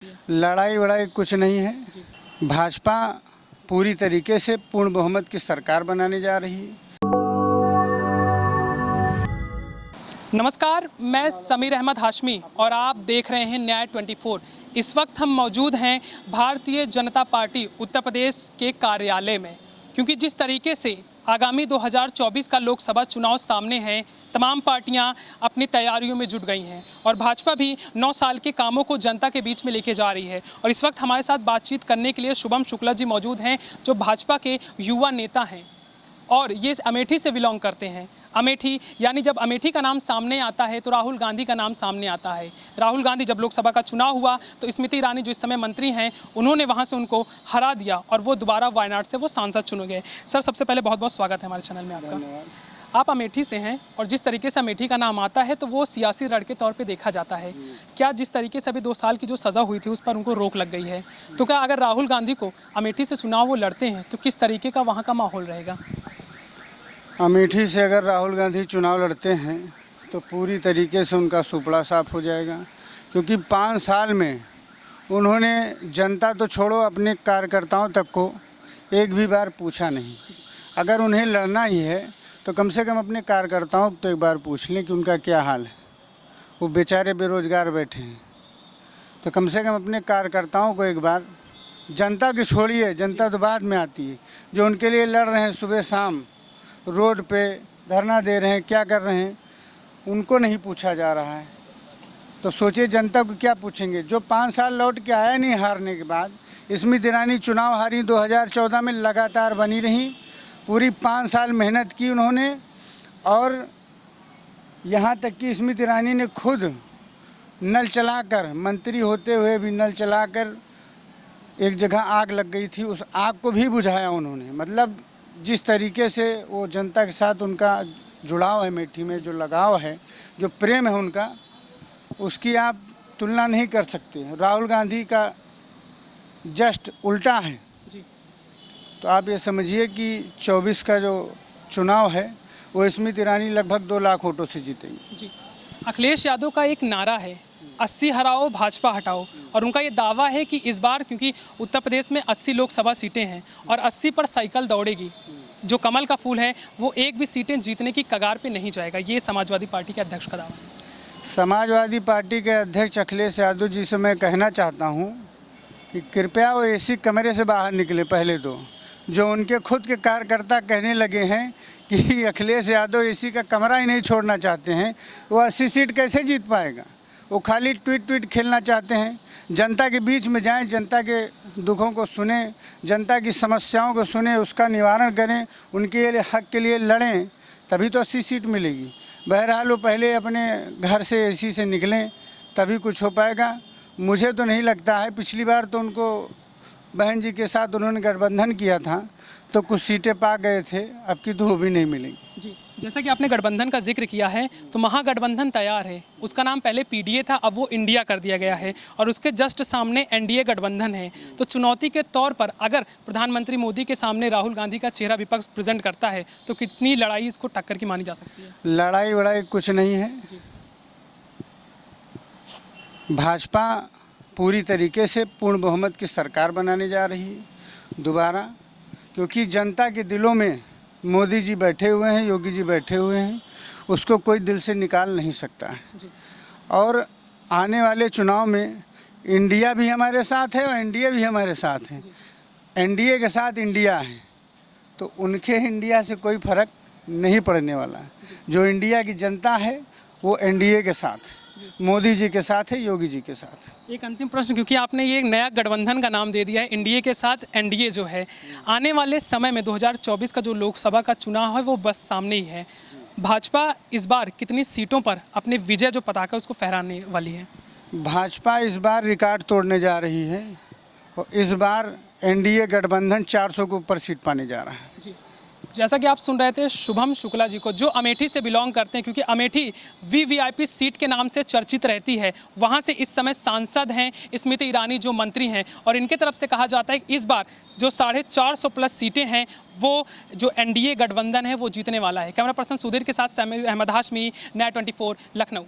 लड़ाई वड़ाई कुछ नहीं है। भाजपा पूरी तरीके से पूर्ण बहुमत की सरकार बनाने जा रही है। नमस्कार, मैं समीर अहमद हाशमी और आप देख रहे हैं न्याय 24। इस वक्त हम मौजूद हैं भारतीय जनता पार्टी उत्तर प्रदेश के कार्यालय में, क्योंकि जिस तरीके से आगामी 2024 का लोकसभा चुनाव सामने है, तमाम पार्टियां अपनी तैयारियों में जुट गई हैं और भाजपा भी 9 साल के कामों को जनता के बीच में लेके जा रही है। और इस वक्त हमारे साथ बातचीत करने के लिए शुभम शुक्ला जी मौजूद हैं, जो भाजपा के युवा नेता हैं और ये अमेठी से बिलोंग करते हैं। अमेठी यानी जब अमेठी का नाम सामने आता है तो राहुल गांधी का नाम सामने आता है। राहुल गांधी जब लोकसभा का चुनाव हुआ तो स्मृति ईरानी जो इस समय मंत्री हैं, उन्होंने वहां से उनको हरा दिया और वो दोबारा वायनाड से वो सांसद चुने गए। सर, सबसे पहले बहुत बहुत स्वागत है हमारे चैनल में आपका। आप अमेठी से हैं और जिस तरीके से अमेठी का नाम आता है तो वो सियासी रण के तौर पे देखा जाता है। क्या जिस तरीके से अभी 2 साल की जो सज़ा हुई थी उस पर उनको रोक लग गई है, तो क्या अगर राहुल गांधी को अमेठी से चुनाव वो लड़ते हैं तो किस तरीके का वहाँ का माहौल रहेगा? अमेठी से अगर राहुल गांधी चुनाव लड़ते हैं तो पूरी तरीके से उनका सुपड़ा साफ हो जाएगा, क्योंकि 5 साल में उन्होंने जनता तो छोड़ो अपने कार्यकर्ताओं तक को एक भी बार पूछा नहीं। अगर उन्हें लड़ना ही है तो कम से कम अपने कार्यकर्ताओं को तो एक बार पूछ लें कि उनका क्या हाल है। वो बेचारे बेरोजगार बैठे हैं, तो कम से कम अपने कार्यकर्ताओं को एक बार, जनता की छोड़िए, जनता तो बाद में आती है, जो उनके लिए लड़ रहे हैं, सुबह शाम रोड पे धरना दे रहे हैं, क्या कर रहे हैं, उनको नहीं पूछा जा रहा है। तो सोचिए जनता को क्या पूछेंगे। जो 5 साल लौट के आया नहीं हारने के बाद। स्मृति ईरानी चुनाव हारी 2014 में, लगातार बनी रही, पूरी 5 साल मेहनत की उन्होंने, और यहाँ तक कि स्मृति ईरानी ने खुद नल चलाकर, मंत्री होते हुए भी नल चलाकर, एक जगह आग लग गई थी, उस आग को भी बुझाया उन्होंने। मतलब जिस तरीके से वो जनता के साथ उनका जुड़ाव है, अमेठी में जो लगाव है, जो प्रेम है उनका, उसकी आप तुलना नहीं कर सकते। राहुल गांधी का जस्ट उल्टा है जी। तो आप ये समझिए कि 24 का जो चुनाव है वो स्मृति ईरानी लगभग 2 लाख वोटों से जीतेंगे जी। अखिलेश यादव का एक नारा है, 80 हराओ भाजपा हटाओ, और उनका ये दावा है कि इस बार क्योंकि उत्तर प्रदेश में 80 लोकसभा सीटें हैं और 80 पर साइकिल दौड़ेगी, जो कमल का फूल है वो एक भी सीटें जीतने की कगार पे नहीं जाएगा। ये समाजवादी पार्टी के अध्यक्ष का दावा है। समाजवादी पार्टी के अध्यक्ष अखिलेश यादव जी से मैं कहना चाहता हूँ कि कृपया वो एसी कमरे से बाहर निकले। पहले तो जो उनके खुद के कार्यकर्ता कहने लगे हैं कि अखिलेश यादव एसी का कमरा ही नहीं छोड़ना चाहते हैं, वो 80 सीट कैसे जीत पाएगा। वो खाली ट्वीट खेलना चाहते हैं। जनता के बीच में जाएं, जनता के दुखों को सुने, जनता की समस्याओं को सुने, उसका निवारण करें, उनके लिए हक के लिए लड़ें, तभी तो 80 सीट मिलेगी। बहरहाल वो पहले अपने घर से एसी से निकलें, तभी कुछ हो पाएगा। मुझे तो नहीं लगता है। पिछली बार तो उनको बहन जी के साथ उन्होंने गठबंधन किया था तो कुछ सीटें पा गए थे, अब की तो वो भी नहीं मिलेंगी जी। जैसा कि आपने गठबंधन का जिक्र किया है, तो महागठबंधन तैयार है। उसका नाम पहले पीडीए था, अब वो इंडिया कर दिया गया है और उसके जस्ट सामने एनडीए गठबंधन है। तो चुनौती के तौर पर अगर प्रधानमंत्री मोदी के सामने राहुल गांधी का चेहरा विपक्ष प्रेजेंट करता है तो कितनी लड़ाई इसको टक्कर की मानी जा सकती है? लड़ाई वड़ाई कुछ नहीं है। भाजपा पूरी तरीके से पूर्ण बहुमत की सरकार बनाने जा रही है दोबारा, क्योंकि जनता के दिलों में मोदी जी बैठे हुए हैं, योगी जी बैठे हुए हैं, उसको कोई दिल से निकाल नहीं सकता है। और आने वाले चुनाव में इंडिया भी हमारे साथ है और एनडीए भी हमारे साथ है। एनडीए के साथ इंडिया है, तो उनके इंडिया से कोई फर्क नहीं पड़ने वाला है। जो इंडिया की जनता है वो एनडीए के साथ, मोदी जी के साथ है, योगी जी के साथ। एक अंतिम प्रश्न, क्योंकि आपने ये नया गठबंधन का नाम दे दिया है, इंडिया के साथ एनडीए जो है, आने वाले समय में 2024 का जो लोकसभा का चुनाव है वो बस सामने ही है। भाजपा इस बार कितनी सीटों पर अपने विजय जो पताका उसको फहराने वाली है? भाजपा इस बार रिकॉर्ड तोड़ने जा रही है और इस बार एनडीए गठबंधन 400 के ऊपर सीट पाने जा रहा है जी। जैसा कि आप सुन रहे थे शुभम शुक्ला जी को, जो अमेठी से बिलोंग करते हैं, क्योंकि अमेठी वीवीआईपी सीट के नाम से चर्चित रहती है। वहां से इस समय सांसद हैं स्मृति ईरानी, जो मंत्री हैं, और इनके तरफ से कहा जाता है कि इस बार जो 450 प्लस सीटें हैं वो जो एनडीए गठबंधन है वो जीतने वाला है। कैमरा पर्सन सुधीर के साथ समीर अहमद हाशमी, न्याय 24, लखनऊ।